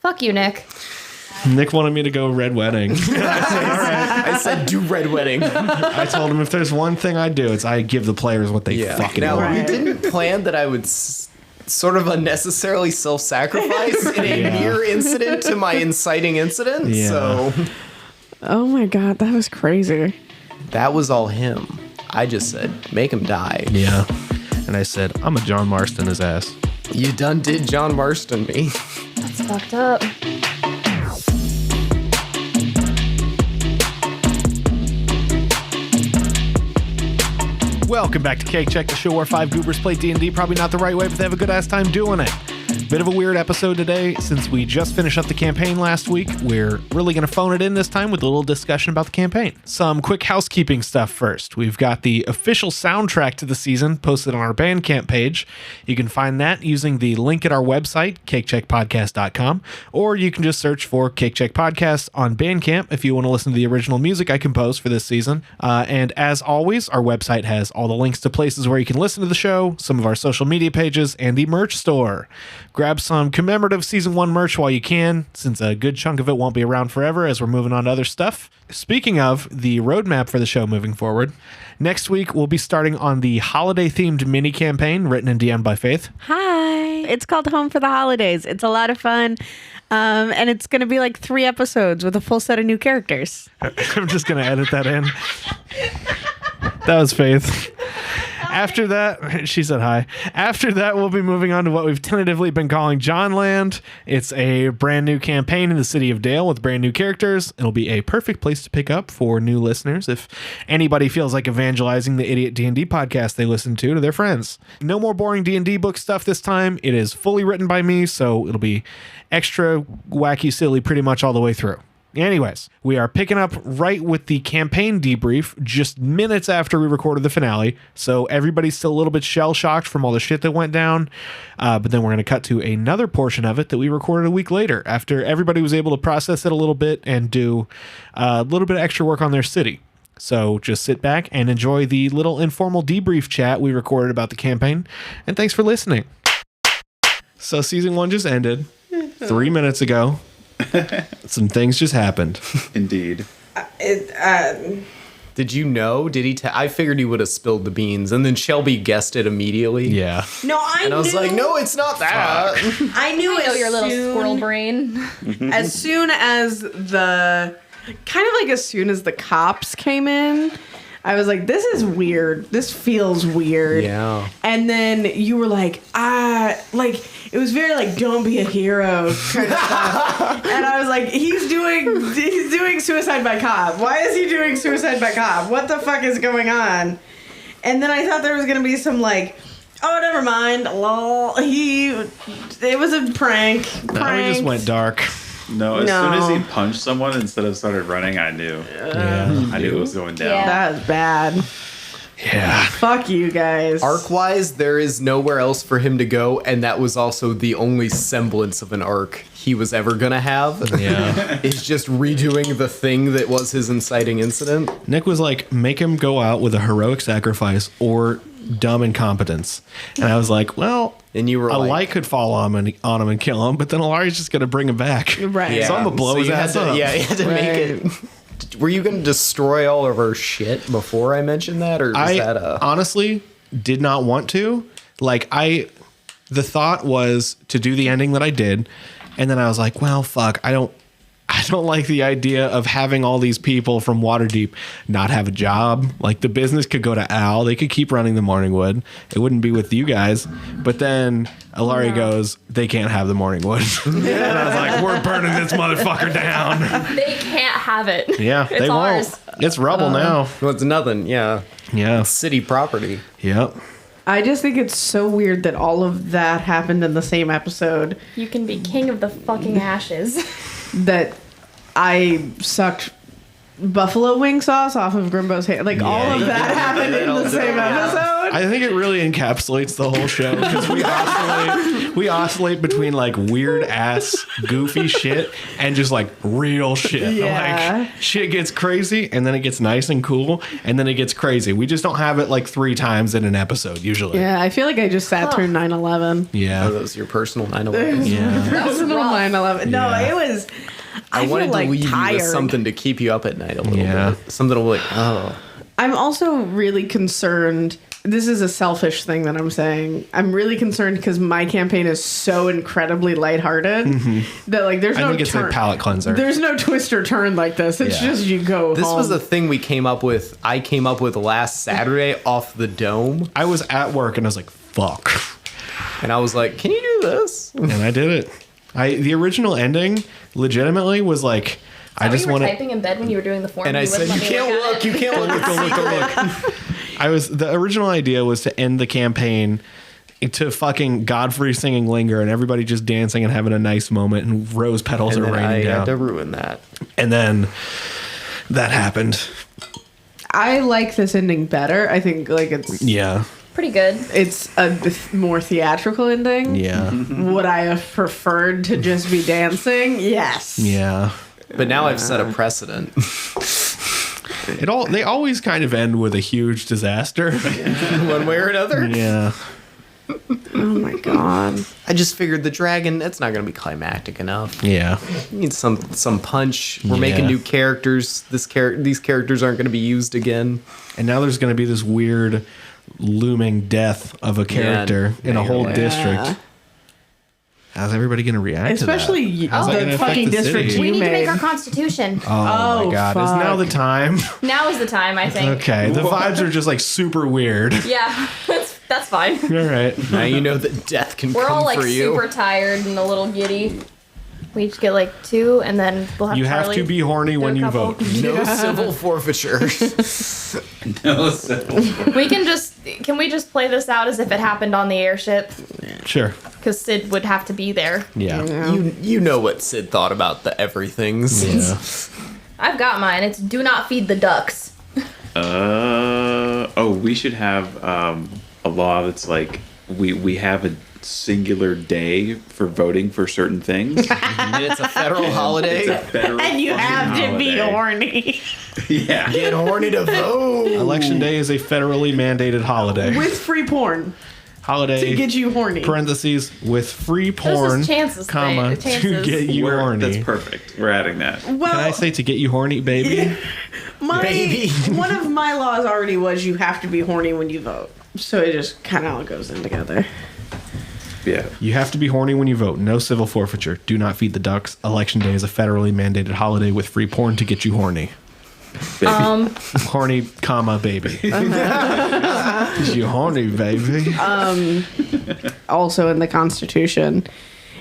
Fuck you, Nick. Nick wanted me to go Red Wedding. I said do Red Wedding. I told him if there's one thing I do, it's I give the players what they fucking now, want. we didn't plan that I would sort of unnecessarily self-sacrifice in a near incident to my inciting incident. Yeah. So Oh my god, that was crazy. that was all him. I just said, make him die. Yeah. And I said, I'm a John Marston his ass. You done did John Marston me. That's fucked up. Welcome back to Cake Check, the show where five goobers play D&D, probably not the right way, but they have a good ass time doing it. Bit of a weird episode today, since we just finished up the campaign last week. We're really going to phone it in this time with a little discussion about the campaign. Some quick housekeeping stuff first. We've got the official soundtrack to the season posted on our Bandcamp page. You can find that using the link at our website, cakecheckpodcast.com, or you can just search for Cake Check Podcast on Bandcamp if you want to listen to the original music I composed for this season. And as always, our website has all the links to places where you can listen to the show, some of our social media pages, and the merch store. Grab some commemorative Season 1 merch while you can, since a good chunk of it won't be around forever as we're moving on to other stuff. Speaking of the roadmap for the show moving forward, next week we'll be starting on the holiday-themed mini-campaign written and DM'd by Faith. Hi. It's called Home for the Holidays. It's a lot of fun. And it's going to be like 3 episodes with a full set of new characters. I'm just going to edit that in. That was Faith. After that, she said hi. After that, we'll be moving on to what we've tentatively been calling Johnland. It's a brand new campaign in the city of Dale with brand new characters. It'll be a perfect place to pick up for new listeners if anybody feels like evangelizing the Idiot D&D podcast they listen to their friends. No more boring D&D book stuff this time. It is fully written by me, so it'll be extra wacky, silly pretty much all the way through. Anyways, we are picking up right with the campaign debrief just minutes after we recorded the finale, so everybody's still a little bit shell-shocked from all the shit that went down, but then we're going to cut to another portion of it that we recorded a week later after everybody was able to process it a little bit and do a little bit of extra work on their city. So just sit back and enjoy the little informal debrief chat we recorded about the campaign, and thanks for listening. So Season 1 just ended 3 minutes ago. Some things just happened. Indeed. Did you know? Did he? I figured he would have spilled the beans, and then Shelby guessed it immediately. Yeah. No, And I was like, no, it's not that. I knew I know as your little soon- squirrel brain. As soon as the cops came in, I was like, this is weird. This feels weird. Yeah. And then you were like, it was very like, don't be a hero kind of stuff. And I was like, he's doing suicide by cop. Why is he doing suicide by cop? What the fuck is going on? And then I thought there was going to be some like, oh, never mind. Lol. It was a prank. Now we just went dark. No, as soon as he punched someone instead of started running, I knew. I knew it was going down. Yeah. That was bad. Yeah. Fuck you guys. Arc-wise, there is nowhere else for him to go, and that was also the only semblance of an arc he was ever gonna have. Yeah. Is just redoing the thing that was his inciting incident. Nick was like, make him go out with a heroic sacrifice or dumb incompetence. And I was like, well, And you were a like, light could fall on him and kill him, but then Alari's just going to bring him back. Right. So I'm going to blow his you ass had to, up. Yeah, you had to make it. Were you going to destroy all of our shit before I mentioned that? Or was that a... honestly did not want to. Like, the thought was to do the ending that I did. And then I was like, well, fuck, I don't like the idea of having all these people from Waterdeep not have a job. Like, the business could go to Al. They could keep running the Morningwood. It wouldn't be with you guys. But then Alari goes, they can't have the Morningwood. And I was like, we're burning this motherfucker down. They can't have it. Yeah, It's they ours. won't. It's rubble now. Well, it's nothing, yeah. Yeah. City property. Yep. I just think it's so weird that all of that happened in the same episode. You can be king of the fucking ashes. That I sucked buffalo wing sauce off of Grimbo's hand. Like all of that happened in the same episode. I think it really encapsulates the whole show because we oscillate between like weird ass goofy shit and just like real shit. Yeah. Like shit gets crazy and then it gets nice and cool and then it gets crazy. We just don't have it like 3 times in an episode usually. Yeah, I feel like I just sat through 9/11. Oh, Yeah. that was your personal 9/11. Yeah. Personal rough. 9/11. No, Yeah. it was. I feel wanted to like leave you tired. with something to keep you up at night a little Yeah. bit. Something to like, oh. I'm also really concerned. This is a selfish thing that I'm saying. I'm really concerned because my campaign is so incredibly lighthearted that like there's I no think it's turn. a palate cleanser. There's no twist or turn like this. It's Yeah. just you go. This home. was a thing we came up with. I came up with last Saturday off the dome. I was at work and I was like, fuck. And I was like, can you do this? And I did it. The original ending legitimately was like, I just you were want to. typing in bed when you were doing the form. And I said, you can't look. You can't look. It's secret. The original idea was to end the campaign to fucking Godfrey singing Linger and everybody just dancing and having a nice moment and rose petals And are then I raining had down. to ruin that. And then that happened. I like this ending better. I think like it's Yeah. Pretty good. it's a more theatrical ending. Yeah. Would I have preferred to just be dancing? Yes. Yeah. But now I've set a precedent. They always kind of end with a huge disaster. One way or another. Yeah. Oh my god. I just figured the dragon, that's not going to be climactic enough. Yeah. You need some punch. We're making Yeah. new characters. These characters aren't going to be used again. And now there's going to be this weird looming death of a character in a whole Yeah. district. How's everybody going to react Especially to that? How's that the gonna affect fucking the district city? We you need to make made. our constitution. Oh, Oh, my God. Is now fuck. the time? Now is the time, I think. Okay. The vibes are just like super weird. Yeah, that's fine. All right. Now you know that death can We're come all like for you. super tired and a little giddy. We each get like 2, and then we'll have You have Charlie to be horny do a when you couple. vote. No civil forfeiture. No, so Can we just play this out as if it happened on the airship? Sure. Because Sid would have to be there. Yeah. you know what Sid thought about the everythings. Yeah. I've got mine. It's do not feed the ducks. we should have a law that's like we have a singular day for voting for certain things. And it's a federal holiday. It's a federal And you fucking have to be holiday. horny. Yeah. Get horny to vote. Election day is a federally mandated holiday. With free porn Holiday. to get you horny. Parentheses with free porn, chances comma, thing- to chances. get you horny. That's perfect. We're adding that. Well, Can I say to get you horny, baby? Baby. one of my laws already was you have to be horny when you vote. So it just kind of all goes in together. Yeah. You have to be horny when you vote. No civil forfeiture. Do not feed the ducks. Election day is a federally mandated holiday with free porn to get you horny. Baby. Horny, comma, baby. You horny, baby. Also in the Constitution,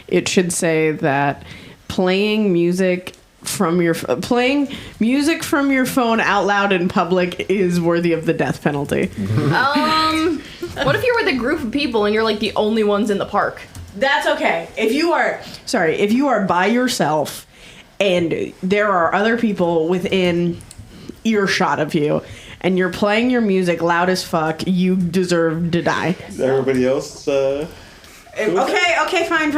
it should say that playing music from your phone out loud in public is worthy of the death penalty. What if you're with a group of people and you're like the only ones in the park? That's okay. If you are by yourself and there are other people within earshot of you and you're playing your music loud as fuck, you deserve to die. Everybody else. Okay, fine.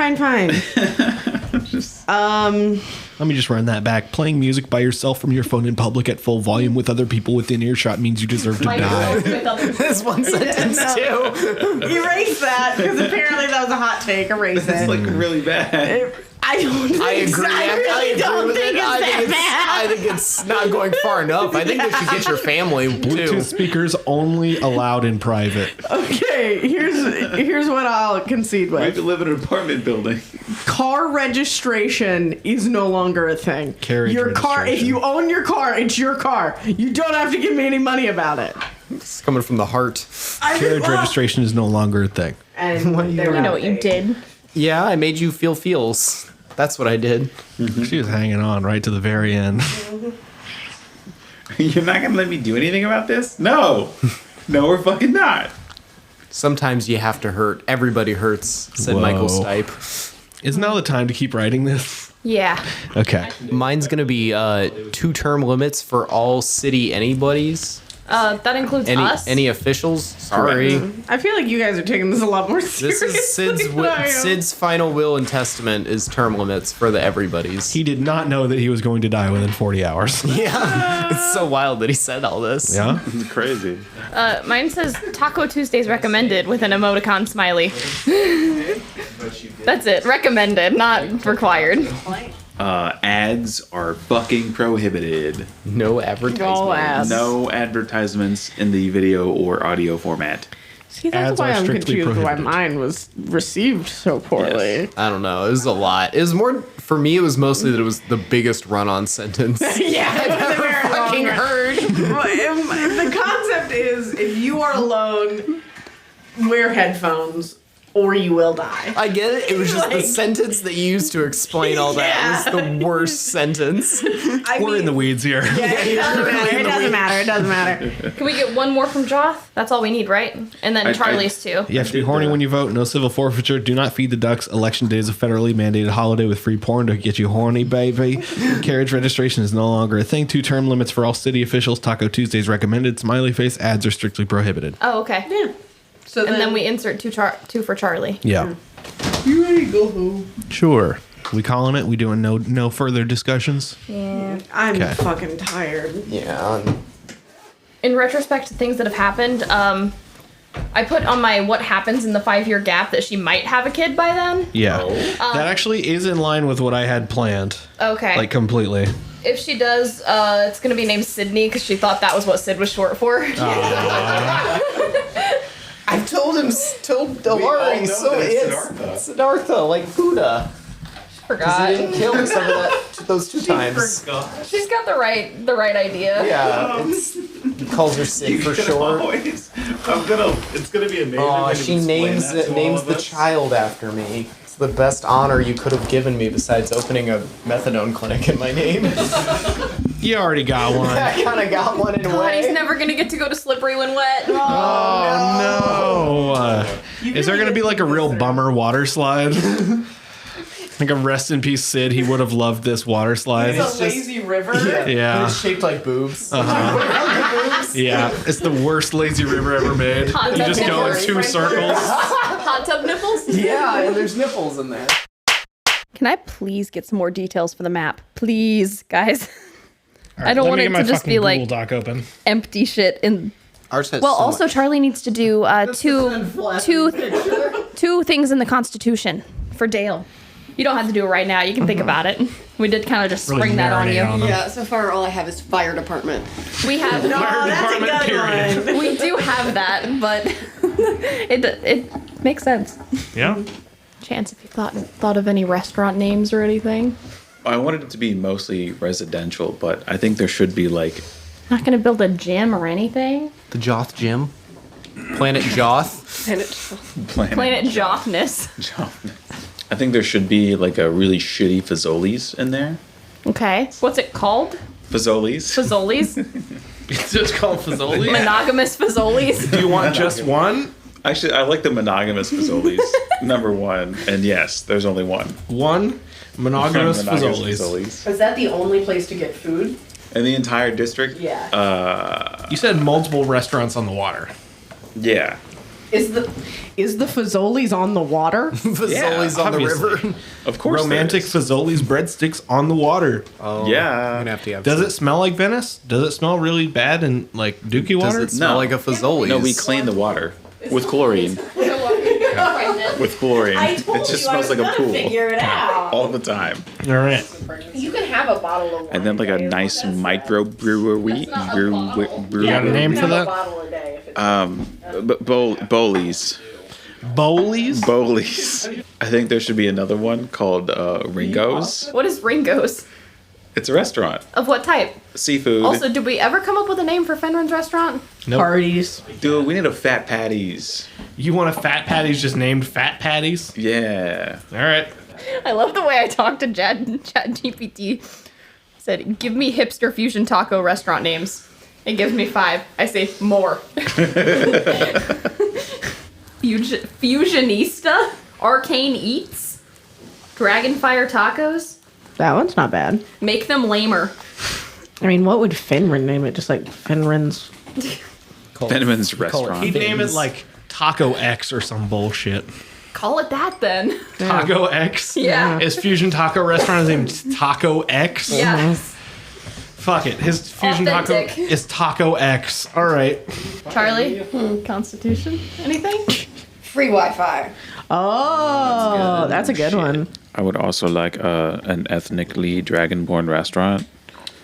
Let me just run that back. Playing music by yourself from your phone in public at full volume with other people within earshot means you deserve to Like, die. with other- This one sentence too. Erase that because apparently that was a hot take. Erase It's it. like really bad. I don't think I agree. so. I really don't think it's that I think it's not going far enough. I think they should get your family Bluetooth too. speakers only allowed in private. Okay, here's what I'll concede We have with. to live in an apartment building. Car registration is no longer a thing. Carriage your car, if registration. you own your car, it's your car. You don't have to give me any money about it. It's coming from the heart. Carriage registration is no longer a thing. And We know what you did. Yeah, I made you feel feels. That's what I did. She was hanging on right to the very end. You're not gonna let me do anything about this? No. No, we're fucking not. Sometimes you have to hurt. Everybody hurts, said Whoa. Michael Stipe. Is now the time to keep writing this? Yeah. Okay. Mine's gonna be 2 term limits for all city anybody's. That includes us. Any officials? Sorry. I feel like you guys are taking this a lot more This seriously. is than I am. Sid's final will and testament is term limits for the everybody's. He did not know that he was going to die within 40 hours. Yeah, it's so wild that he said all this. Yeah? It's crazy. Mine says Taco Tuesdays recommended with an emoticon smiley. That's it. Recommended, not required. Ads are fucking prohibited. No advertisement. All ads. No advertisements in the video or audio format. See, that's Ads why are I'm strictly confused why prohibited. mine was received so poorly. Yes. I don't know. It was a lot. It was more for me. It was mostly that it was the biggest run-on sentence. Yeah, it was a very Fucking long heard. The concept is if you are alone, wear headphones or you will die. I get it. It was just the Like- sentence that you used to explain all that was the worst sentence. We're in the weeds here. It doesn't matter. It doesn't matter. Can we get one more from Joth? That's all we need, right? And then Charlie's too. You have to be horny when you vote. No civil forfeiture. Do not feed the ducks. Election day is a federally mandated holiday with free porn to get you horny, baby. Carriage registration is no longer a thing. 2 term limits for all city officials. Taco Tuesdays recommended. Smiley face ads are strictly prohibited. Oh, okay. Yeah. So And then we insert two for Charlie. Yeah. You ready to go home? Sure. We calling it? We doing no further discussions? Yeah. I'm Okay. fucking tired. Yeah. In retrospect to things that have happened, I put on my what happens in the 5-year gap that she might have a kid by then. Yeah. That actually is in line with what I had planned. Okay. Like completely. If she does, it's gonna be named Sydney because she thought that was what Sid was short for. I told Delari, so it's Siddhartha, like Buddha. Forgot. He didn't kill some of those 2 times. She's got the right idea. Yeah, he calls her Sid for short. It's gonna be amazing. Aw, she names the child after me. It's the best honor you could have given me besides opening a methadone clinic in my name. You already got one. I kind of got one in a God, way. he's never gonna get to go to Slippery when wet. Oh no! Is there gonna be like a real bummer water slide? Like a rest in peace Sid. He would have loved this water slide. It's a lazy river. Yeah. But it's shaped like boobs. Yeah, it's the worst lazy river ever made. Hot You tub just go in nipples. 2 circles. Hot tub nipples. Yeah, and there's nipples in there. Can I please get some more details for the map? Please, guys. I don't want it to just be like Doc open. empty shit in. Ours has Well, so also much. Charlie needs to do two things in the Constitution for Dale. You don't have to do it right now. You can think about it. We did kind of just Really spring that on you. marinate on them. Yeah, so far all I have is fire department. We have Oh, that's a Department, good period. one. we do have that, but it makes sense. Yeah. Chance, if you thought of any restaurant names or anything. I wanted it to be mostly residential, but I think there should be like Not gonna build a gym or anything. The Joth Gym. Planet Joth. And it, Planet Joffness. I think there should be like a really shitty Fazoli's in there. Okay. What's it called? Fazoli's. Fazoli's? It's just called Fazoli. Monogamous Fazoli's? Do you want just one? Actually, I like the monogamous Fazoli's. Number 1. And yes, there's only one. One monogamous Fazoli's. Fazoli's. is that the only place to get food? In the entire district? Yeah. You said multiple restaurants on the water. Yeah. Is the Fazoli's on the water? Fazoli's on the obviously. river. Of course. there Romantic is. Fazoli's breadsticks on the water. Oh, Yeah. I'm gonna have to have Does some. it smell like Venice? Does it smell really bad and like dookie Does water? it smell No. like a Fazoli's? No, we clean the water with chlorine. With chlorine. It just smells like a pool it out. all the time. All right. You can have a bottle of wine. And then like a nice micro brewery. You got a name for that? bottle a day if it's Bowlies. Bowlies? Bowlies. I think there should be another one called Ringo's. What is Ringo's? It's a restaurant. Of what type? Seafood. Also, did we ever come up with a name for Fenrin's restaurant? Nope. Parties. Dude, we need a Fat Patties. You want a Fat Patties just named Fat Patties? Yeah. All right. I love the way I talked to Chat GPT. Said, give me hipster fusion taco restaurant names. It gives me 5. I say more. Fusionista? Arcane Eats? Dragonfire tacos. That one's not bad. Make them lamer. I mean, what would Finrin name it? Just like Finrin's. Venom's Call it restaurant. He'd name it Fins. like Taco X or some bullshit. Call it that then. Taco X? Yeah. His fusion taco restaurant is named Taco X? Yes. Fuck it. His fusion Authentic. taco is Taco X. All right. Charlie, Constitution? Anything? Free Wi-Fi. Oh, that's a good one. I would also like an ethnically dragonborn restaurant.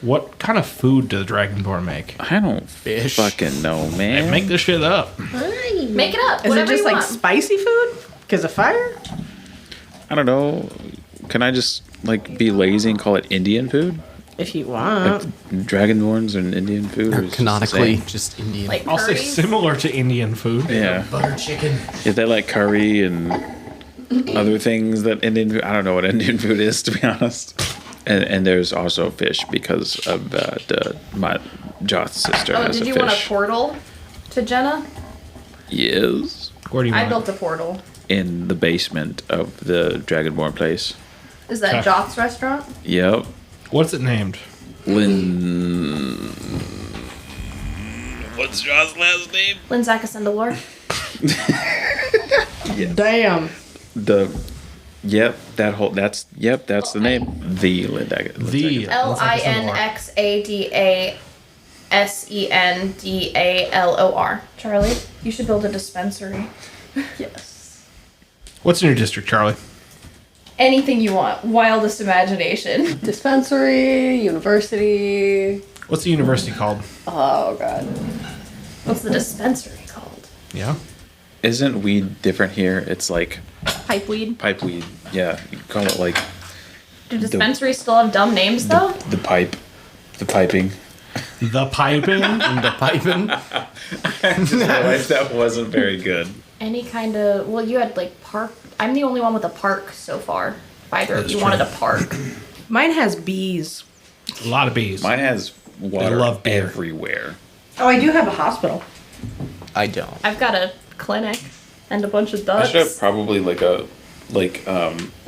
What kind of food does Dragonborn make? I don't Fish. fucking know, man. Make this shit up. Make it up. Is whatever it just you like want. spicy food? Because of fire? I don't know. Can I just like be lazy and call it Indian food? If you want. Dragonborns and Indian food? Or is it Canonically, the same? just Indian. Like I'll say curries? similar to Indian food. Yeah. butter chicken. If they like curry and other things that Indian food, I don't know what Indian food is, to be honest. And there's also fish because of my Joth's sister Oh, has did a you fish. want a portal to Jenna? Yes. Where do you I want built a portal. In the basement of the Dragonborn place. Is that Okay. Joth's restaurant? Yep. it? What's it named? Lynn. What's Joth's last name? Linzaka Sindelor. Damn. That's the name. The Lindaga. The LINXADASENDALOR. Charlie, you should build a dispensary. Yes. What's in your district, Charlie? Anything you want. Wildest imagination. Dispensary, university. What's the university called? Oh god. What's the dispensary called? Yeah. Isn't weed different here? It's like Pipeweed. pipeweed. Yeah, you call it like Do dispensaries still have dumb names though? the pipe, the piping. The piping. The piping. That wasn't very good. Any kind of. Well, you had like park. I'm the only one with a park so far. If either of That's you true. wanted a park. Mine has bees. A lot of bees. Mine has water love beer. everywhere. Oh, I do have a hospital. I don't. I've got a clinic and a bunch of I ducks. should have probably what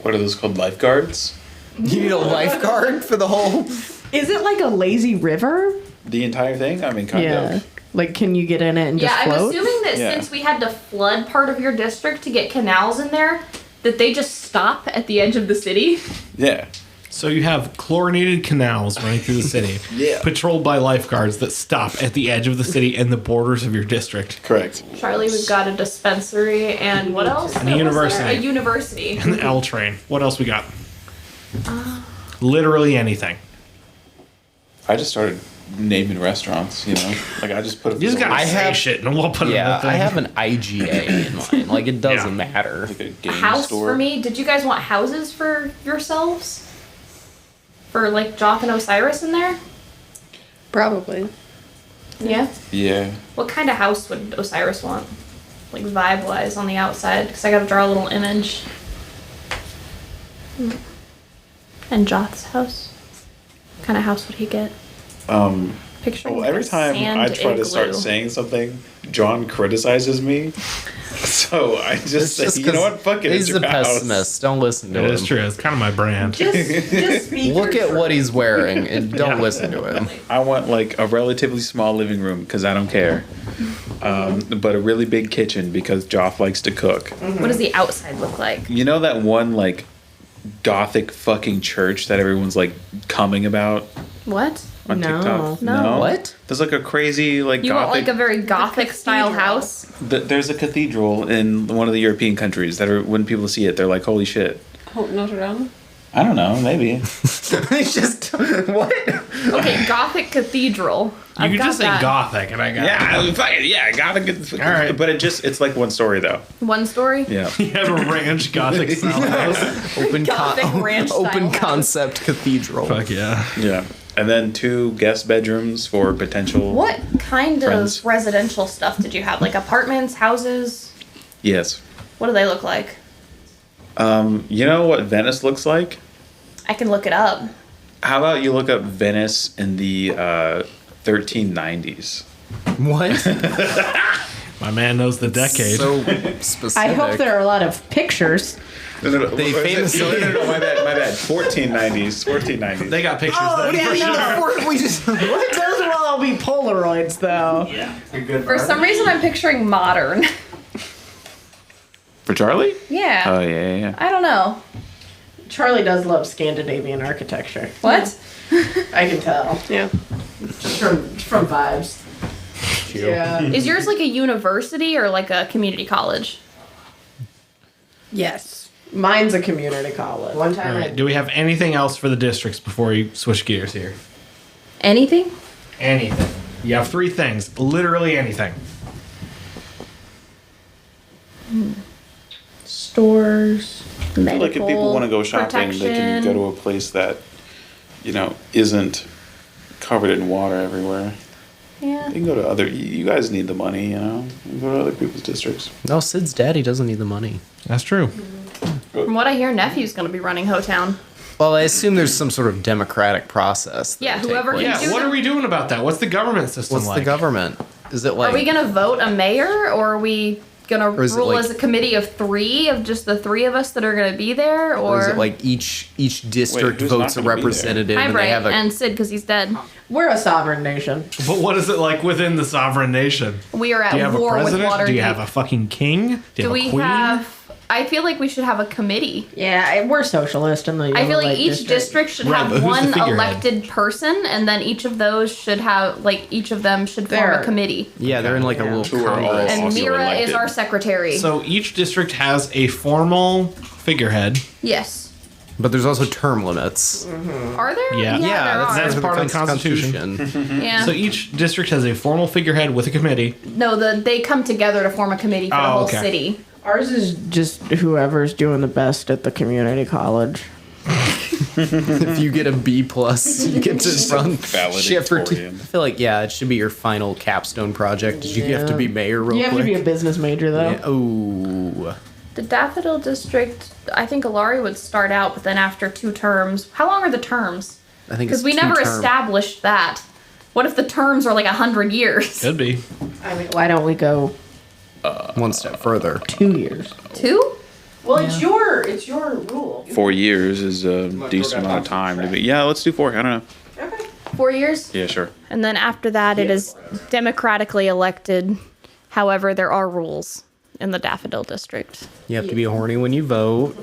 are those called? Lifeguards? You need a lifeguard for the whole. Is it like a lazy river? The entire thing? I mean, kind of. Like, can you get in it and Yeah, just I'm float? assuming that Yeah. since we had to flood part of your district to get canals in there, that they just stop at the edge of the city. Yeah. So you have chlorinated canals running through the city, Yeah. patrolled by lifeguards that stop at the edge of the city and the borders of your district. Correct. Charlie, we've got a dispensary and what else? And a What was university. there? A university. And the L train. What else we got? Literally anything. I just started naming restaurants, Like I just put a You just gotta I say have- shit and we'll put it in Yeah, the thing. I have an IGA in mind. Like it doesn't Yeah. matter. like a A game house store. for me. Did you guys want houses for yourselves? For like Joth and Osiris in there? Probably. Yeah. Yeah. What kind of house would Osiris want? Like vibe wise on the outside? Because I gotta draw a little image. And Joth's house? What kind of house would he get? Picture Well, every time I try to start igloo. saying something, John criticizes me. So I just say, you know what? Fuck it. He's it's a your house. pessimist. Don't listen to It him. is true. It's kind of my brand. Just speak Look your at what he's wearing and don't Yeah. listen to him. I want like a relatively small living room because I don't care. But a really big kitchen because Joff likes to cook. What does the outside look like? You know that one like gothic fucking church that everyone's like coming about What? on No. TikTok? No. What? There's like a crazy like You gothic. want like a very gothic style cathedral. house? There's a cathedral in one of the European countries that are when people see it, they're like, "Holy shit!" Oh, Notre Dame. I don't know, maybe. It's just what? Okay, gothic cathedral. You could just say gothic and I got gothic. All right. But it's like one story though. One story. Yeah. You have a ranch gothic style house. Open, Gothic ranch style open house. concept cathedral. Fuck yeah. Yeah. And then 2 guest bedrooms for potential. What kind Friends. of residential stuff did you have? Like apartments, houses? Yes. What do they look like? You know what Venice looks like? I can look it up. How about you look up Venice in the 1390s? What? My man knows the decade. So specific. I hope there are a lot of pictures. No. They famously- No, my bad. 1490s. They got pictures Oh, then. yeah, for no. sure. We just Those will all be Polaroids, though. For some reason, I'm picturing modern. For Charlie? Yeah. Oh, yeah. I don't know. Charlie does love Scandinavian architecture. What? I can tell. Yeah. Just from vibes. Yeah. Is yours like a university or like a community college? Yes. Mine's a community college. One All time right. Do we have anything else for the districts before you switch gears here? Anything? Anything. You have 3 things. Literally anything. Stores. Medical, Like if people want to go shopping, they can go to a place that, isn't covered in water everywhere. Yeah. They can go to other. You guys need the money, You can go to other people's districts. No, Sid's daddy doesn't need the money. That's true. From what I hear, nephew's gonna be running Hotown. Well, I assume there's some sort of democratic process. that Yeah, would take whoever place. can Yeah, do what the- are we doing about that? What's the government system What's like? the government? Is it like? Are we gonna vote a mayor, or are we gonna Or is it rule like- as a committee of 3 of just the 3 of us that are gonna be there, Or or is it like each district who's not votes a gonna be there? representative Hi, and they Bright have a and Sid because he's dead. we're a sovereign nation. But what is it like within the sovereign nation? We are Do you at have a war with president? Waterdeep. Do you have a fucking king? Do you Do have we a queen? have? I feel like we should have a committee. Yeah, we're socialist in the. I feel like Yellowlight each district should Right, but have who's the one figurehead? elected person, and then each of those should have each of them should form There. a committee. Yeah, they're in like a little Who are all- Congress. And Also Mira is elected. our secretary. So each district has a formal figurehead. Yes. But there's also term limits. Are there? Yeah. there that's are. part of the Constitution. Yeah. So each district has a formal figurehead with a committee. No, they come together to form a committee for the Oh, whole okay. city. Ours is just whoever's doing the best at the community college. If you get a B plus, you get to run shit for Valedictorian. I feel like it should be your final capstone project. Did you have to be mayor real You have quick? to be a business major though. Yeah. Oh, The Daffodil District, I think Alari would start out, but then after 2 terms. How long are the terms? I think Because it's we never 2 term. established that. What if the terms are like 100 years? Could be. I mean, why don't we go One step further. 2 years? 2? Well, it's your rule. 4 years is a decent amount of time to be. Yeah, let's do 4. I don't know. 4 years? Yeah, sure. And then after that, it is democratically elected. However, there are rules in the Daffodil District. You have to be horny when you vote.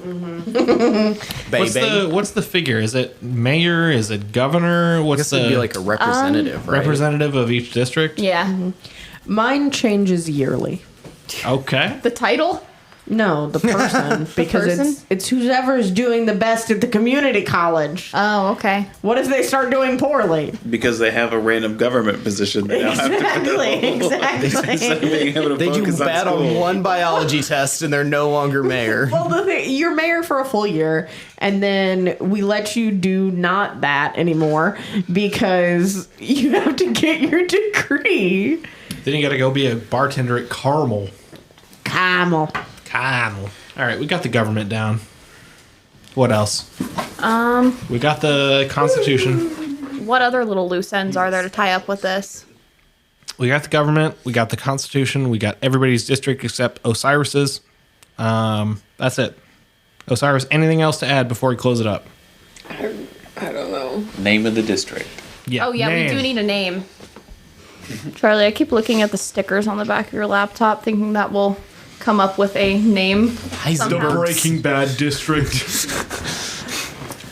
Baby. What's the figure? Is it mayor? Is it governor? I What's guess the it'd be like a representative, right? representative of each district? Yeah. Mine changes yearly. Okay. The title? No, the person because person? it's whoever's doing the best at the community college. Oh, okay. What if they start doing poorly? Because they have a random government position. They don't have to Exactly. Instead of being able to They do focus bad on school. one biology test and they're no longer mayor. Well, the thing, you're mayor for a full year, and then we let you do not that anymore because you have to get your degree. Then you got to go be a bartender at Carmel. Camel. Carmel. All right, we got the government down. What else? We got the Constitution. What other little loose ends are there to tie up with this? We got the government. We got the Constitution. We got everybody's district except Osiris's. That's it. Osiris, anything else to add before we close it up? I don't know. Name of the district. Yeah. Oh, yeah, name. we do need a name. Charlie, I keep looking at the stickers on the back of your laptop, thinking that will come up with a name. Heisenberg's Breaking Bad district.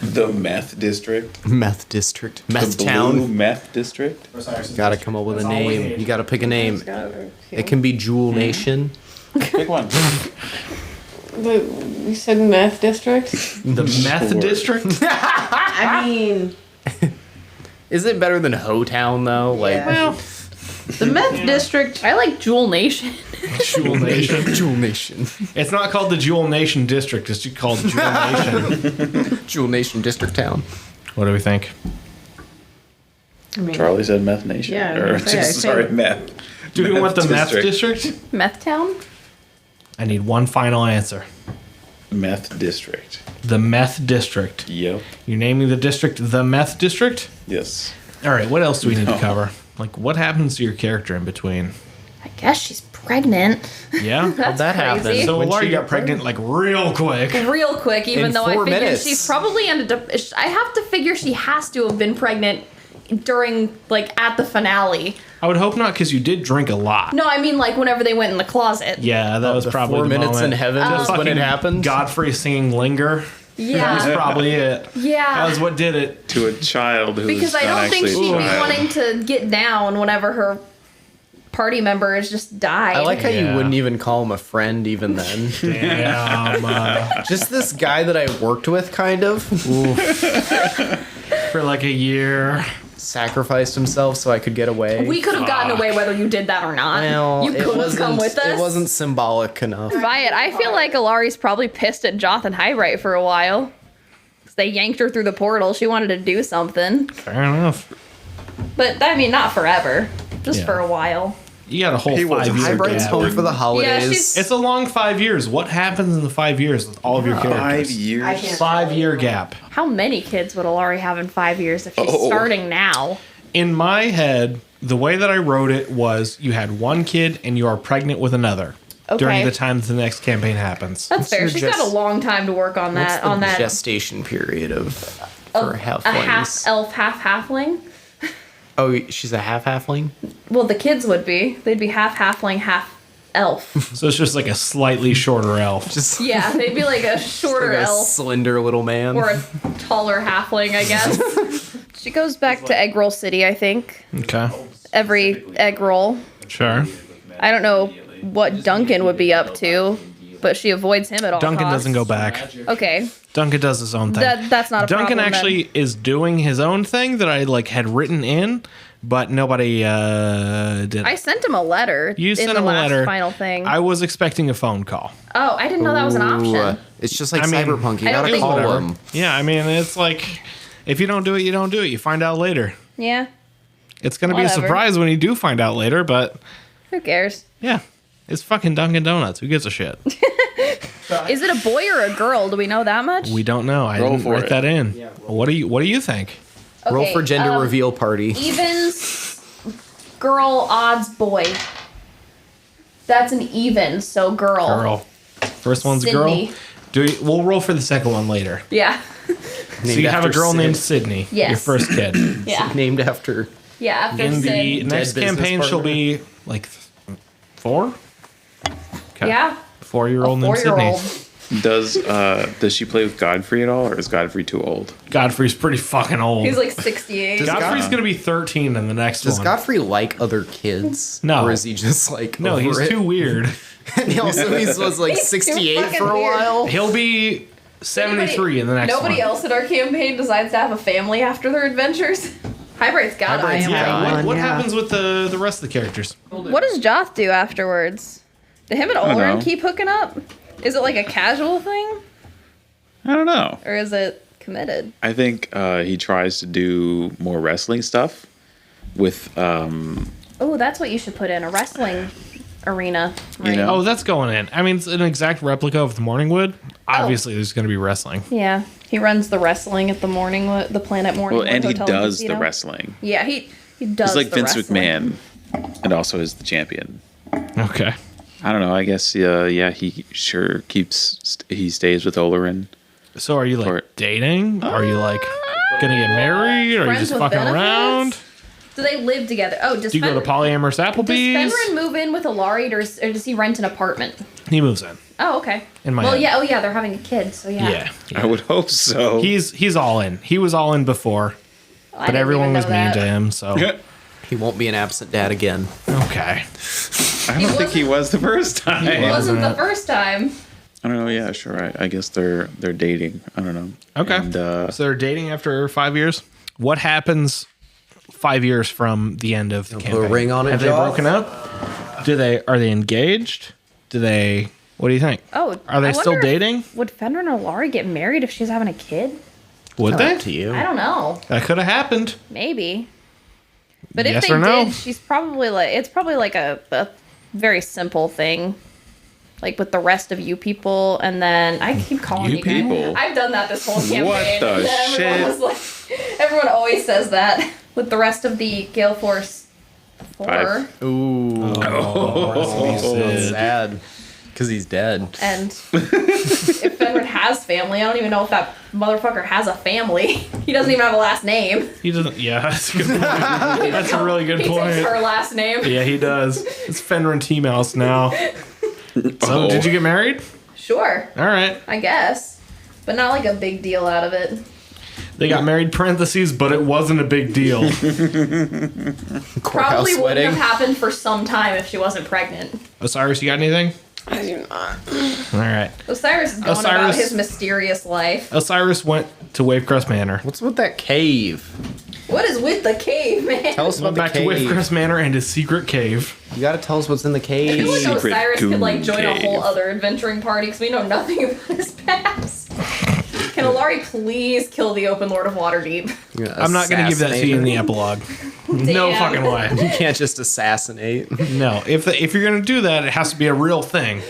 The meth district. meth district. Meth The blue town. meth district. Gotta come up with a name. You gotta pick a name. It can be Jewel Nation. Pick one. We said meth district. The meth Sure. district? I mean, Is it better than Ho Town though? Like Well, the meth district. I like Jewel Nation. Jewel Nation. Jewel Nation. It's not called the Jewel Nation district. It's just called Jewel Nation. Jewel Nation District Town. What do we think? I mean, Charlie said meth nation. Yeah, I was Or, gonna say, I sorry, think- meth. Do we want the meth district? Meth Town? I need one final answer. Meth district. The meth district. Yep. You're naming the district the meth district? Yes. All right, what else do we need to No. cover? Like, what happens to your character in between? I guess she's pregnant. Yeah. That's that crazy. happen? So When Laurie she got got pregnant like real quick. Real quick, even In though I 4 figured minutes. she's probably ended up. I have to figure she has to have been pregnant during, like, at the finale. I would hope not, because you did drink a lot. No, I mean, like, whenever they went in the closet. Yeah, that was The probably 4 the minutes moment. in heaven The was when fucking it happened. Godfrey singing "Linger." That Yeah. was probably it. Yeah. That was what did it. To a child who's Because I not don't think actually she'd a be child. wanting to get down whenever her party members just died. I like how Yeah. you wouldn't even call him a friend even then. Damn. Just this guy that I worked with, kind of, For like a year. sacrificed himself so I could get away. We could have gotten away whether you did that or not. Well, you it could have come wasn't- with us. It wasn't symbolic enough. Wyatt, I feel like Alari's probably pissed at Joth and Highbright for a while. 'Cause they yanked her through the portal. She wanted to do something. Fair enough. But, I mean, not forever. Just Yeah. for a while. You got a whole He was 5 year Highbright's gap. home for the holidays. she's- It's a long 5 years. What happens in the 5 years with all of your 5 characters? years. 5 year gap. How many kids would Alari have in 5 years if she's Oh. starting now? In my head, the way that I wrote it was you had one kid and you are pregnant with another during Okay. the time that the next campaign happens. That's fair. your She's got a gest- long time to work on What's that. the On that, gestation period of for a halflings? half elf, half halfling. Oh, she's a halfling. Well, the kids would be. They'd be half halfling, half elf. So it's just like a slightly shorter elf. Just Yeah, they'd be like a shorter like a elf slender little man. or a taller halfling, I guess. She goes back to Egg Roll City, I think. Okay. Every egg roll. Sure. I don't know what Duncan would be up to, but she avoids him at all Duncan costs. doesn't go back. Okay, Duncan does his own thing. that's not a Duncan problem. actually is doing his own thing that I like had written in, but nobody did. I sent him a letter. You in sent the him a last letter. Final thing. I was expecting a phone call. Oh, I didn't know that was an option. Ooh, it's just like I mean, Cyberpunk. You I don't gotta think- call Whatever. him. Yeah, I mean, it's like if you don't do it, you don't do it. You find out later. Yeah, It's gonna be a Whatever. surprise when you do find out later, but who cares? yeah, it's fucking Dunkin' Donuts. Who gives a shit? Is it a boy or a girl? Do we know that much? We don't know. I Roll didn't for write it. that in. What do you think? Roll Okay, for gender reveal party. Evens, girl, odds, boy. That's an even, so girl. Girl. First one's a Sydney. girl. We'll roll for the second one later. Yeah. So you have a girl named Sydney. Yes. Your first kid. Yeah. named after. Yeah, after In the Sid. next business campaign, she'll partner. be like 4. Okay. Yeah. 4-year-old named Sydney. 4-year-old. Does she play with Godfrey at all, or is Godfrey too old? Godfrey's pretty fucking old. He's like 68. Godfrey's gonna be 13 in the next Does one. Godfrey like other kids? No. Or is he just like No, over he's it? too weird. And he also he was like He's too 68 fucking for a weird. while. He'll be 73 in the next Nobody one. else in our campaign decides to have a family after their adventures. Highbright's got Highbright's I am. Yeah. One, What yeah. happens with the rest of the characters? What does Joth do afterwards? Did him and don't Olorin know. keep hooking up? Is it like a casual thing, I don't know. or is it committed? I think he tries to do more wrestling stuff with Oh, that's what you should put in a wrestling arena. You know? Oh, that's going in. I mean, it's an exact replica of the Morningwood. Obviously, there's going to be wrestling. Yeah, he runs the wrestling at the the Planet Morning. well, and he Hotel and does the Casino. wrestling. Yeah, he does. He's like the Vince wrestling. McMahon, and also is the champion. Okay. I don't know. I guess yeah. He sure he stays with Olorin. So, are you like Or- dating? Are you like gonna get married? Are you Friends just with fucking benefits? around? Do they live together? Oh, does Do you go to polyamorous does Applebee's? Fenrin move in with Alari, or does he rent an apartment? He moves in. Oh, okay. In my well, head. yeah. Oh, yeah. They're having a kid, so yeah. Yeah. I would hope so. He's all in. He was all in before, I but didn't everyone even was know mean that. to him. So He won't be an absent dad again. okay. I don't think he was the first time. It wasn't the Wasn't. first time. I don't know. Yeah, sure. I guess they're dating. I don't know. Okay. And, So they're dating after 5 years. What happens 5 years from the end of the put a campaign? ring on it, Have they Joff? broken up? Are they engaged? Do they? What do you think? Oh, Are they I still wonder if- dating? Would Fenrir and Alari get married if she's having a kid? Would Up they? to you. I don't know. That could have happened. Maybe. But Yes if they or no? did, she's probably like it's probably like a very simple thing. Like with the rest of you people, and then I keep calling You you guys. people. I've done that this whole campaign. What the Everyone shit? was like, everyone always says that with the rest of the Gale Force 4. 5. Ooh. Sid. Sad. Because he's dead. And if Fenrir has family, I don't even know if that motherfucker has a family. He doesn't even have a last name. He doesn't. Yeah, that's a good point. That's a really good He point. takes her last name. Yeah, he does. It's Fenrir and T-Mouse now. So, did you get married? Sure, All right. I guess. But not like a big deal out of it. They got married, parentheses, but it wasn't a big deal. Courthouse Probably wouldn't wedding. have happened for some time if she wasn't pregnant. Osiris, you got anything? I do not. All right. Osiris is going about Osiris- his mysterious life. Osiris went to Wavecrest Manor. What's with that cave? What is with the cave, man? Tell us Went about back the to cave. Wavecrest Manor and his secret cave. You gotta tell us what's in the I feel cave. like Secret Osiris could like goon join a whole cave. other adventuring party because we know nothing about his past. Can Alari please kill the Open Lord of Waterdeep? I'm not going to give that to you in the epilogue. No Damn. fucking way. You can't just assassinate. No. If you're going to do that, it has to be a real thing.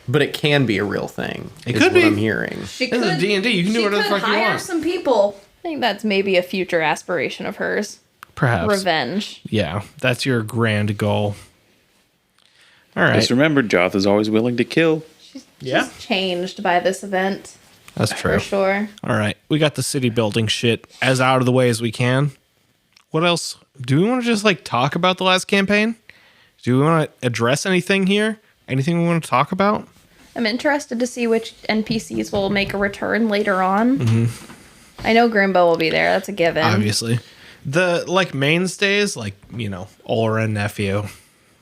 But it can be a real thing. It is could what be. I'm hearing. She This is could. D&D. You can do She whatever the could fuck you hire want. some people. I think that's maybe a future aspiration of hers. Perhaps. Revenge. Yeah, that's your grand goal. All right. Just remember, Joth is always willing to kill. Yeah. She's changed by this event That's for true. sure. All right. We got the city building shit as out of the way as we can. What else? Do we want to just like talk about the last campaign? Do we want to address anything here? Anything we want to talk about? I'm interested to see which NPCs will make a return later on. Mm-hmm. I know Grimbo will be there. That's a given. Obviously. The like mainstays, like, Aura, nephew.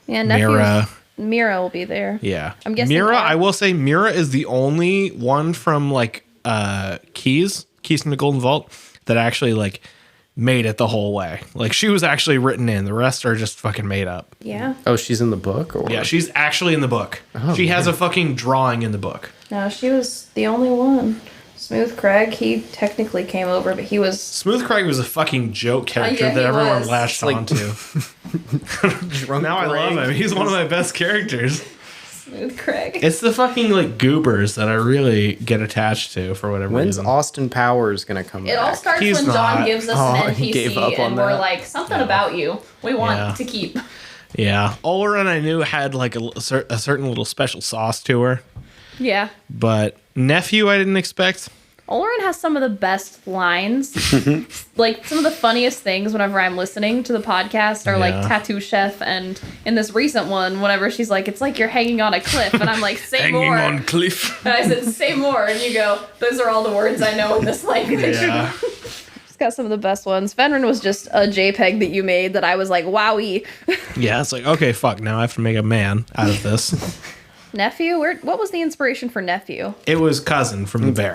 Yeah, Mira. Mira will be there. Yeah. I'm guessing Mira, Aura- I will say Mira is the only one from like Keys from the Golden Vault that actually like made it the whole way. Like she was actually written in. The rest are just fucking made up. Yeah. Oh, she's in the book? Or? Yeah, she's actually in the book. She has a fucking drawing in the book. No, she was the only one. Smooth Craig, he technically came over, but he was Smooth Craig was a fucking joke character yeah, that he everyone was. latched Like- onto. Drunk Now I love Greg. him. He's one of my best characters. Smooth Craig. It's the fucking like goobers that I really get attached to for whatever When's reason. Austin Powers gonna come It all back? starts He's when not. John gives us Oh, an he gave NPC up on and we're that. like, something about you we want Yeah. to keep. Yeah, Olerin I knew had like a certain little special sauce to her, Yeah. but nephew I didn't expect. Olorin has some of the best lines. Like some of the funniest things whenever I'm listening to the podcast are like Yeah. Tattoo Chef, and in this recent one, whenever she's like, it's like you're hanging on a cliff, and I'm like, say more. cliff. And I said, say more, and you go, those are all the words I know in this language. Yeah, It's got some of the best ones. Fenrir was just a JPEG that you made that I was like, wowie. yeah. It's like okay, fuck. Now I have to make a man out of this. Nephew? What was the inspiration for Nephew? It was cousin from the bear.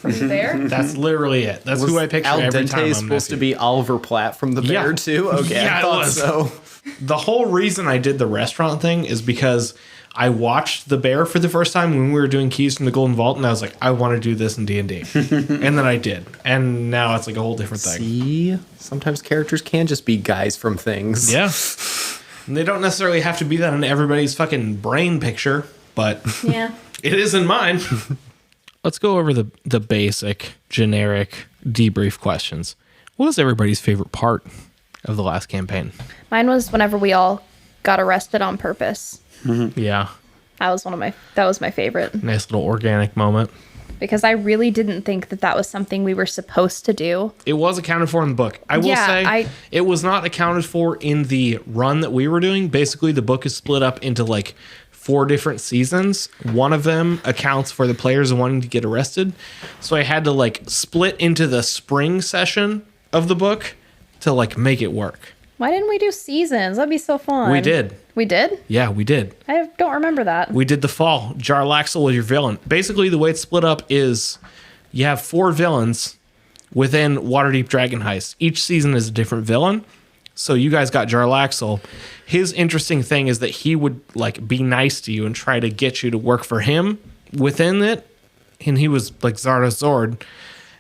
There? That's literally it. That's who I picture Al every Dente time. I'm supposed to nephew. be Oliver Platt from The Bear Yeah. too? Okay, Yeah, I it thought was. so. The whole reason I did the restaurant thing is because I watched The Bear for the first time when we were doing Keys from the Golden Vault, and I was like, I want to do this in D&D. And then I did. And now it's like a whole different thing. See, sometimes characters can just be guys from things. Yeah. And they don't necessarily have to be that in everybody's fucking brain picture, but Yeah. it is in mine. Let's go over the basic, generic debrief questions. What was everybody's favorite part of the last campaign? Mine was whenever we all got arrested on purpose. Yeah. That was my favorite. Nice little organic moment. Because I really didn't think that was something we were supposed to do. It was accounted for in the book. I will Yeah, say it was not accounted for in the run that we were doing. Basically, the book is split up into like 4 different seasons. One of them accounts for the players wanting to get arrested. So I had to like split into the spring session of the book to like make it work. Why didn't we do seasons? That'd be so fun. We did. We did? Yeah, we did. I don't remember that. We did the fall. Jarlaxle was your villain. Basically, the way it's split up is you have 4 villains within Waterdeep Dragon Heist. Each season is a different villain. So you guys got Jarlaxle. His interesting thing is that he would like be nice to you and try to get you to work for him within it. And he was like Zarda Zord.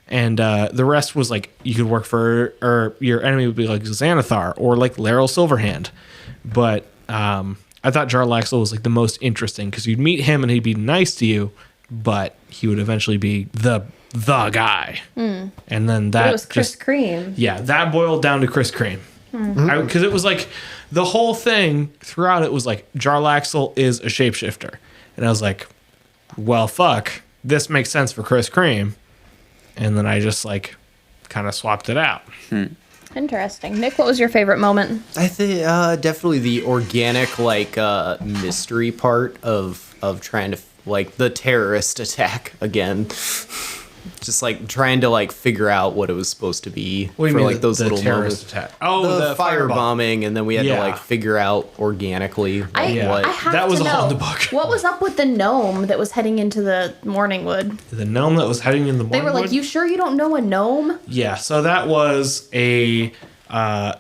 And the rest was like you could work for, or your enemy would be like Xanathar or like Laryl Silverhand. But I thought Jarlaxle was like the most interesting because you'd meet him and he'd be nice to you, but he would eventually be the guy. And then that It was Chris just, Cream. yeah, that boiled down to Chris Cream. Because it was like the whole thing throughout it was like Jarlaxle is a shapeshifter. And I was like, well, fuck, this makes sense for Chris Cream. And then I just like kind of swapped it out. Interesting. Nick, what was your favorite moment? I think definitely the organic like mystery part of trying to like the terrorist attack again. Just like trying to like figure out what it was supposed to be What do you for mean like those the little terrorist moments. attack? Oh, The firebombing, and then we had to Yeah. like figure out organically I what. have That was to all in know, the book. What was up with the gnome that was heading into the Morningwood? The gnome that was heading in the They morning. were like, "You sure you don't know a gnome?" Yeah, so that was a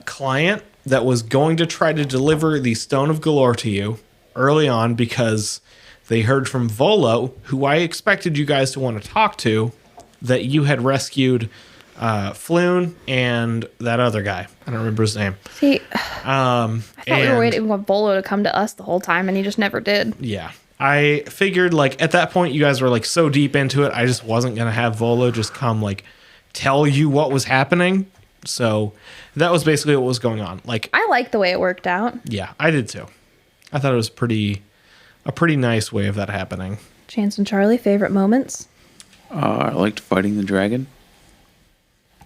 client that was going to try to deliver the Stone of Galore to you early on because they heard from Volo, who I expected you guys to want to talk to, that you had rescued Floon and that other guy. I don't remember his name. See, I thought we were and- waiting for Bolo to come to us the whole time, and he just never did. Yeah. I figured, like, at that point, you guys were, like, so deep into it, I just wasn't going to have Volo just come, like, tell you what was happening. So that was basically what was going on. Like, I like the way it worked out. yeah, I did too. I thought it was a pretty nice way of that happening. Chance and Charlie, favorite moments? I liked fighting the dragon.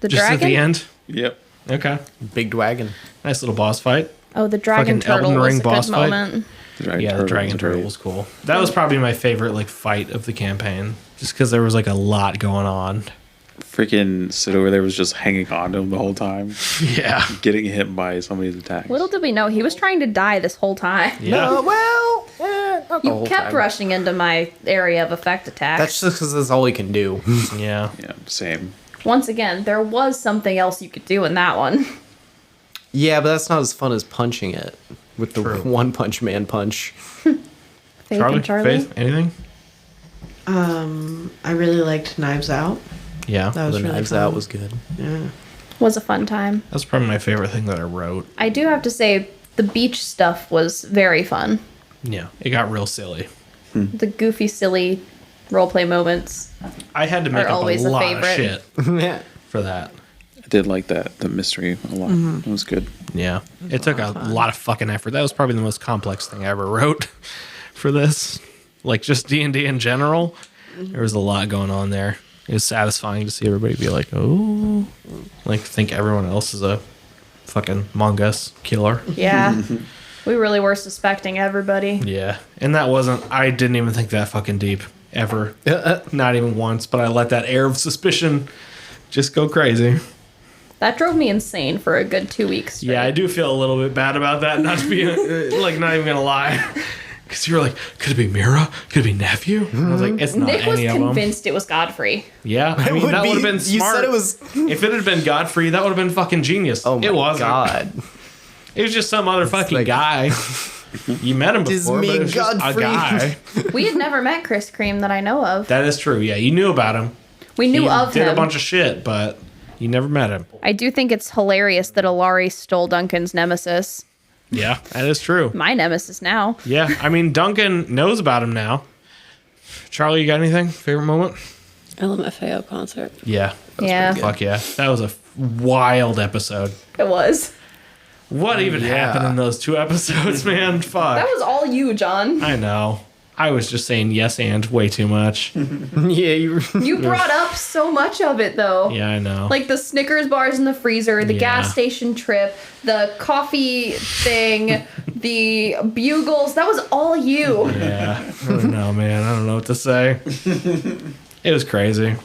The Just dragon? at the end. Yep. Okay. Big dragon. Nice little boss fight. Oh, the dragon Fucking Elden turtle was Ring a boss good fight. moment. The dragon Yeah, the turtle Dragon was Turtle great. was cool. That was probably my favorite, like, fight of the campaign. Just because there was, like, a lot going on. Freaking Sid over there was just hanging on to him the whole time, Yeah. getting hit by somebody's attacks. Little did we know, he was trying to die this whole time. Yeah. Not the You whole kept time. rushing into my area of effect attacks. That's just because that's all we can do. Yeah. Yeah, same. Once again, there was something else you could do in that one. Yeah, but that's not as fun as punching it with the True. One Punch Man punch. Faith and Charlie. Faith, anything? I really liked Knives Out. Yeah. That was The really Knives fun. Out was good. Yeah. Was a fun time. That's probably my favorite thing that I wrote. I do have to say, the beach stuff was very fun. Yeah. It got real silly. The goofy, silly roleplay moments. I had to make Are up always a a lot favorite. of shit Yeah. for that. I did like the mystery a lot. It was good. Yeah. It took a lot of fucking effort. That was probably the most complex thing I ever wrote for this. Like, just D&D in general. There was a lot going on there. It was satisfying to see everybody be like, oh, like, think everyone else is a fucking Mongus killer. Yeah. We really were suspecting everybody. Yeah. And that wasn't, I didn't even think that fucking deep ever. Not even once, but I let that air of suspicion just go crazy. That drove me insane for a good 2 weeks. Straight. Yeah, I do feel a little bit bad about that, not to be, like, not even gonna lie. Because you were like, could it be Mira? Could it be Nephew? And I was like, it's not Nick was any of them. convinced it was Godfrey. Yeah, I mean, would that be- would have been you smart. said it was- If it had been Godfrey, that would have been fucking genius. Oh my it wasn't. god. It was just some other fucking like- guy. You met him Is before, me but it was just a Godfrey? guy. We had never met Chris Cream that I know of. That is true. Yeah, you knew about him. We knew He of did him. a bunch of shit, but you never met him. I do think it's hilarious that Alari stole Duncan's nemesis. Yeah, that is true. My nemesis now. Yeah, I mean, Duncan knows about him now. Charlie, you got anything? Favorite moment? LMFAO concert. Yeah. Yeah, Fuck yeah. That was a wild episode. it was. What even happened in those 2 episodes, man? Fuck. That was all you, John. I know. I was just saying yes and way too much. Yeah, you. You brought up so much of it, though. Yeah, I know. Like the Snickers bars in the freezer, the Yeah. gas station trip, the coffee thing, the bugles. That was all you. Yeah. I don't know, man. I don't know what to say. It was crazy. It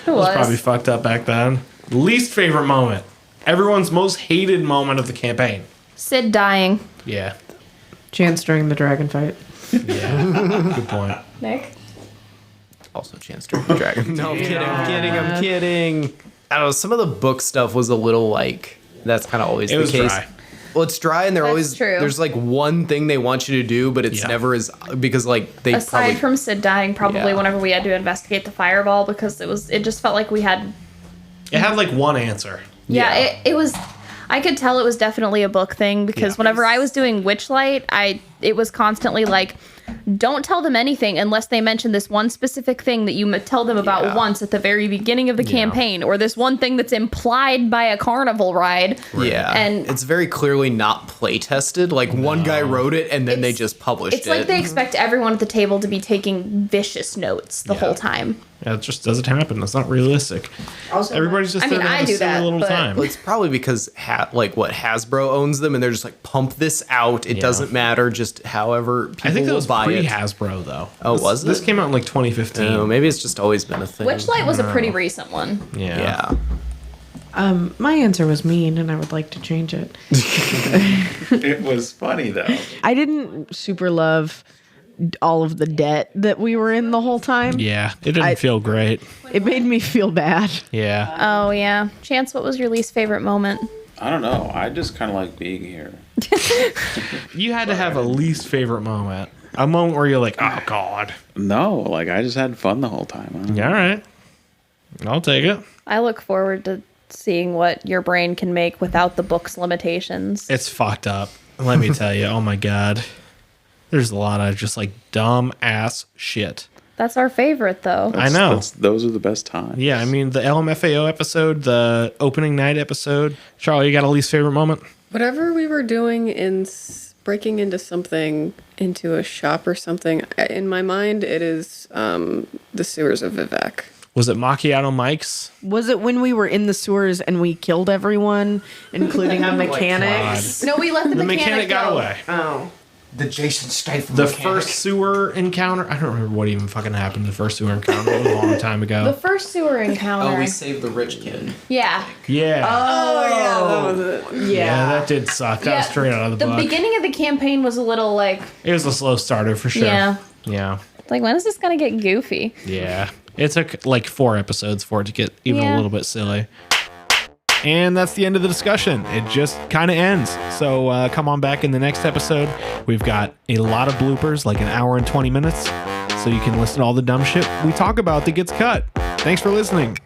It was. probably fucked up back then. Least favorite moment. Everyone's most hated moment of the campaign. Sid dying. Yeah. Chance during the dragon fight. Yeah. Good point. Nick? Also, Chance to the Dragon. No, I'm kidding. I don't know. Some of the book stuff was a little like. That's kind of always It the was case. dry. Well, it's dry, and they're That's always true. there's like one thing they want you to do, but it's Yeah. never as because like they Aside probably from Sid dying, probably Yeah. whenever we had to investigate the fireball, because it just felt like we had. It had like one answer. Yeah, Yeah. it was. I could tell it was definitely a book thing because Yeah. whenever I was doing Witchlight, it was constantly like, don't tell them anything unless they mention this one specific thing that you tell them about once at the very beginning of the campaign, or this one thing that's implied by a carnival ride. Yeah, And it's very clearly not play tested. Like one guy wrote it and then they just published it's it. like they expect everyone at the table to be taking vicious notes the whole time. Yeah, it just doesn't happen. It's not realistic. Also, Everybody's just I mean, there to have I a do silly that, little but- time. Well, it's probably because Hasbro owns them and they're just like, pump this out. It doesn't matter. Just however people I think that was will buy it. pre-Hasbro, though. Oh, was This it? came out in like 2015. Oh, maybe it's just always been a thing. Witchlight was a pretty recent one. Yeah. Yeah. my answer was mean, and I would like to change it. It was funny though. I didn't super love all of the debt that we were in the whole time. Yeah, it didn't feel great. It made me feel bad. Yeah. Oh yeah. Chance, what was your least favorite moment? I don't know. I just kind of like being here. You had to have a least favorite moment. A moment where you're like, oh, God. No, like I just had fun the whole time. I don't know. Yeah, all right. I'll take it. I look forward to seeing what your brain can make without the book's limitations. It's fucked up. Let me tell you. Oh, my God. There's a lot of just like dumb ass shit. That's our favorite, though. I know. Those are the best times. Yeah, I mean, the LMFAO episode, the opening night episode. Charlie, you got a least favorite moment? Whatever we were doing in breaking into something, into a shop or something, in my mind, it is the sewers of Vivek. Was it Macchiato Mike's? Was it when we were in the sewers and we killed everyone, including the mechanics? No, we let the, The mechanic got go. away. Oh. The Jason Statham. The mechanic. first sewer encounter. I don't remember what even fucking happened the first sewer encounter. It was a long time The ago. first sewer encounter. Oh, we saved the rich kid. yeah. Yeah. Oh, yeah, Yeah, that did suck. That was straight out of the book. beginning of the campaign was a little like, It was a slow starter for sure. Yeah. Yeah. like when is this gonna get goofy? Yeah. It took like 4 episodes for it to get even a Yeah. little bit silly. And that's the end of the discussion. It just kind of ends. So come on back in the next episode. We've got a lot of bloopers, like an hour and 20 minutes. So you can listen to all the dumb shit we talk about that gets cut. Thanks for listening.